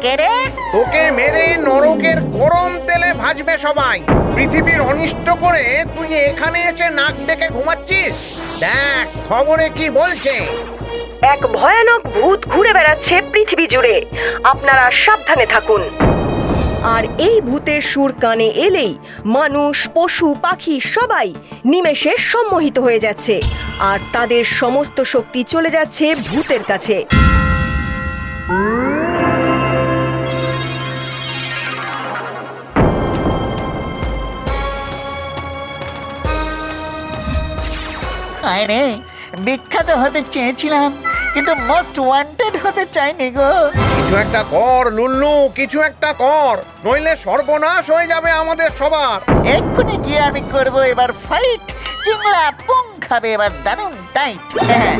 কে রে? তোকে মেরে নরকের গরম তেলে ভাজবে সবাই। পৃথিবীর অনিষ্ট করে তুই এখানে এসে নাক ডেকে ঘুমাচ্ছিস? দেখ খবরে কি বলছে। এক ভয়ানক ভূত ঘুরে বেড়াচ্ছে পৃথিবী জুড়ে, আপনারা সাবধানে থাকুন। আর এই ভূতের সুর কানে এলেই মানুষ, পশু, পাখি সবাই নিমেষে সম্মোহিত হয়ে যাচ্ছে, আর তাদের সমস্ত শক্তি চলে যাচ্ছে ভূতের কাছে। আরে বিখ্যাত হতে চেয়েছিলাম, কিন্তু মোস্ট ওয়ান্টেড হতে চাইনি গো। কিছু একটা কর লুল্লু, কিছু একটা কর, নইলে সর্বনাশ হয়ে যাবে আমাদের সবার। এক্ষুনি গিয়ে আমি করব এবার ফাইট। চিংড়া পুং খাবে এবার দারুণ টাইট। হ্যাঁ